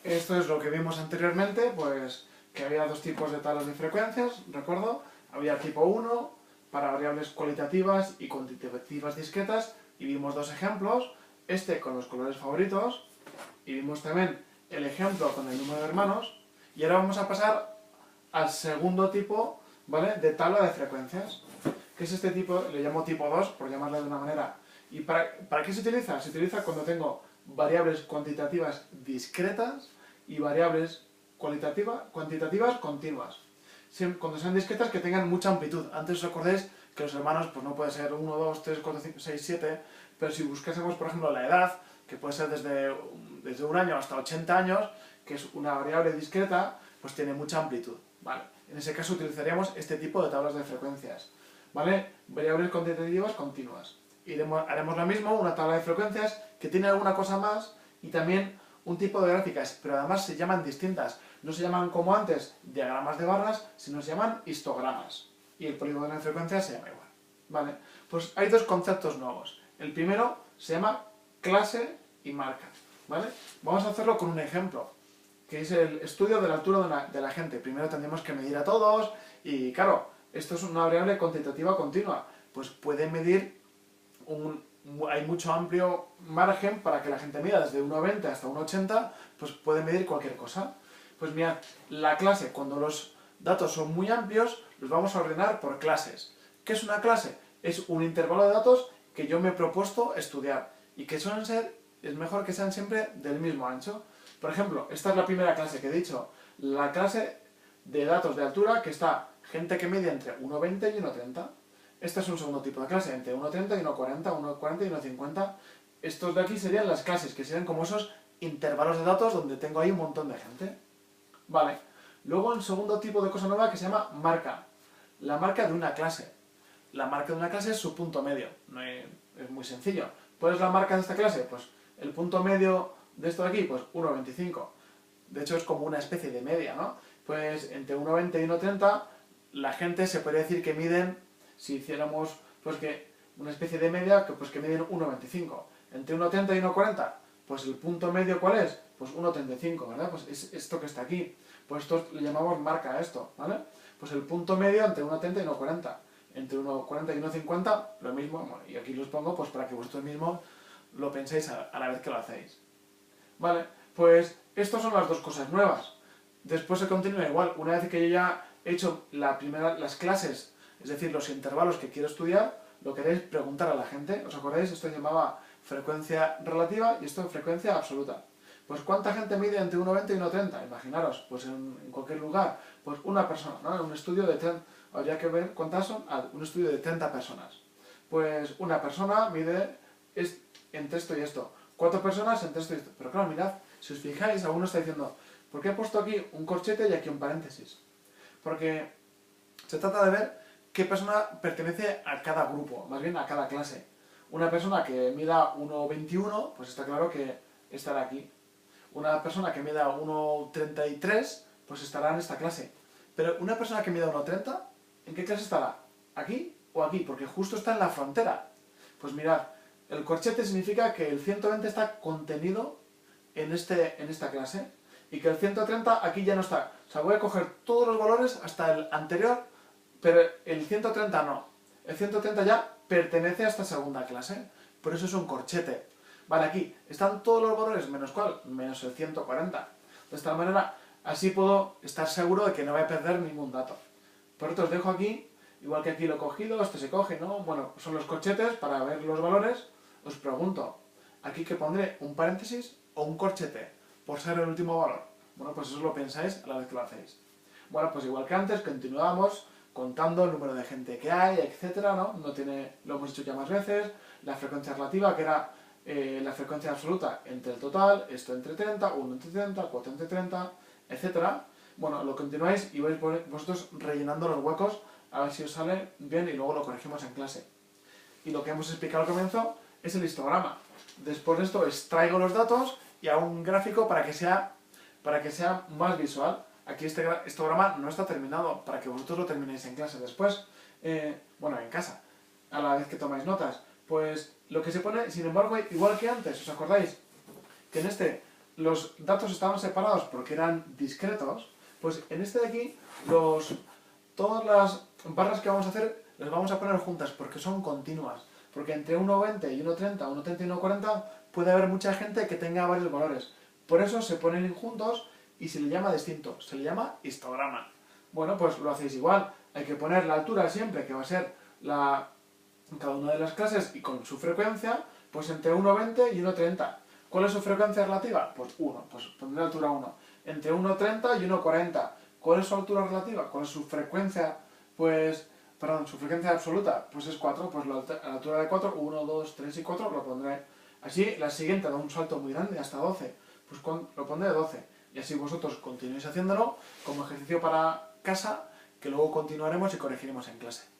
Esto es lo que vimos anteriormente, pues que había dos tipos de tablas de frecuencias, recuerdo. Había tipo 1 para variables cualitativas y cuantitativas discretas, y vimos dos ejemplos, este con los colores favoritos, y vimos también el ejemplo con el número de hermanos, y ahora vamos a pasar al segundo tipo, ¿vale?, de tabla de frecuencias, que es este tipo, le llamo tipo 2, por llamarle de una manera. ¿Y para qué se utiliza? Se utiliza cuando tengo variables cuantitativas discretas y variables cuantitativas continuas. Cuando sean discretas, que tengan mucha amplitud. Antes os acordáis que los hermanos pues no puede ser 1, 2, 3, 4, 5, 6, 7, pero si buscásemos, por ejemplo, la edad, que puede ser desde un año hasta 80 años, que es una variable discreta, pues tiene mucha amplitud, ¿vale? En ese caso utilizaríamos este tipo de tablas de frecuencias, ¿vale? Variables cuantitativas continuas. Y haremos lo mismo, una tabla de frecuencias que tiene alguna cosa más y también un tipo de gráficas, pero además se llaman distintas. No se llaman como antes diagramas de barras, sino se llaman histogramas. Y el polígono de frecuencias se llama igual, ¿vale? Pues hay dos conceptos nuevos. El primero se llama clase y marca, ¿vale? Vamos a hacerlo con un ejemplo, que es el estudio de la altura de la gente. Primero tendremos que medir a todos y, claro, esto es una variable cuantitativa continua. Pues puede medir hay mucho amplio margen para que la gente mida desde 1,20 hasta 1,80, pues puede medir cualquier cosa. Pues mirad, la clase, cuando los datos son muy amplios, los vamos a ordenar por clases. ¿Qué es una clase? Es un intervalo de datos que yo me he propuesto estudiar y que suelen ser, es mejor que sean siempre del mismo ancho. Por ejemplo, esta es la primera clase que he dicho, la clase de datos de altura, que está gente que mide entre 1,20 y 1,30. Este es un segundo tipo de clase, entre 1,30 y 1,40, 1,40 y 1,50. Estos de aquí serían las clases, que serían como esos intervalos de datos donde tengo ahí un montón de gente. Vale. Luego un segundo tipo de cosa nueva que se llama marca. La marca de una clase. La marca de una clase es su punto medio. No es muy sencillo. ¿Cuál es la marca de esta clase? Pues el punto medio de esto de aquí, pues 1,25. De hecho es como una especie de media, ¿no? Pues entre 1,20 y 1,30 la gente se podría decir que miden, si hiciéramos pues que una especie de media, pues que miden 1,25. Entre 1,30 y 1,40, pues el punto medio ¿cuál es? Pues 1,35, ¿verdad? Pues es esto que está aquí. Pues esto le llamamos marca a esto, ¿vale? Pues el punto medio entre 1,30 y 1,40. Entre 1,40 y 1,50, lo mismo, bueno, y aquí los pongo pues para que vosotros mismos lo penséis a la vez que lo hacéis. Vale, pues estas son las dos cosas nuevas. Después se continúa igual. Una vez que yo ya he hecho las clases, es decir, los intervalos que quiero estudiar, lo que haré es preguntar a la gente. ¿Os acordáis? Esto se llamaba frecuencia relativa y esto es frecuencia absoluta. Pues ¿cuánta gente mide entre 1,20 y 1,30? Imaginaros, pues en cualquier lugar, pues una persona, ¿no? En un estudio de 30, habría que ver cuántas son, un estudio de 30 personas. Pues una persona mide entre esto y esto. 4 personas entre esto y esto. Pero claro, mirad, si os fijáis, alguno está diciendo, ¿por qué he puesto aquí un corchete y aquí un paréntesis? Porque se trata de ver qué persona pertenece a cada grupo, más bien a cada clase. Una persona que mida 1,21, pues está claro que estará aquí. Una persona que mida 1,33, pues estará en esta clase. Pero una persona que mida 1,30, ¿en qué clase estará? ¿Aquí o aquí? Porque justo está en la frontera. Pues mirad, el corchete significa que el 120 está contenido en esta clase y que el 130 aquí ya no está. O sea, voy a coger todos los valores hasta el anterior, pero el 130 no. El 130 ya pertenece a esta segunda clase, por eso es un corchete. Vale, aquí están todos los valores, ¿menos cuál? Menos el 140. De esta manera, así puedo estar seguro de que no voy a perder ningún dato. Por eso os dejo aquí, igual que aquí lo he cogido, este se coge, ¿no? Bueno, son los corchetes para ver los valores. Os pregunto, ¿aquí que pondré un paréntesis o un corchete? Por ser el último valor. Bueno, pues eso lo pensáis a la vez que lo hacéis. Bueno, pues igual que antes, continuamos contando el número de gente que hay, etcétera, ¿no? Lo hemos dicho ya más veces. La frecuencia relativa, que era la frecuencia absoluta entre el total, esto entre 30, 1 entre 30, 4 entre 30, etcétera. Bueno, lo continuáis y vais vosotros rellenando los huecos a ver si os sale bien y luego lo corregimos en clase. Y lo que hemos explicado al comienzo es el histograma. Después de esto extraigo los datos y hago un gráfico para que sea más visual. Aquí este histograma no está terminado, para que vosotros lo terminéis en clase después. Bueno, en casa, a la vez que tomáis notas. Pues lo que se pone, sin embargo, igual que antes, ¿os acordáis? Que en este los datos estaban separados porque eran discretos, pues en este de aquí, todas las barras que vamos a hacer las vamos a poner juntas porque son continuas. Porque entre 1,20 y 1,30, 1,30 y 1,40 puede haber mucha gente que tenga varios valores. Por eso se ponen juntos y se le llama distinto, se le llama histograma. Bueno, pues lo hacéis igual. Hay que poner la altura siempre, que va a ser cada una de las clases y con su frecuencia, pues entre 1,20 y 1,30. ¿Cuál es su frecuencia relativa? Pues 1, pues pondré la altura 1. Entre 1,30 y 1,40. ¿Cuál es su altura relativa? ¿Cuál es su frecuencia? Pues, perdón, su frecuencia absoluta, pues es 4, pues la altura de 4, 1, 2, 3 y 4 lo pondré. Así, la siguiente da un salto muy grande, hasta 12, pues lo pondré 12. Y así vosotros continuéis haciéndolo como ejercicio para casa, que luego continuaremos y corregiremos en clase.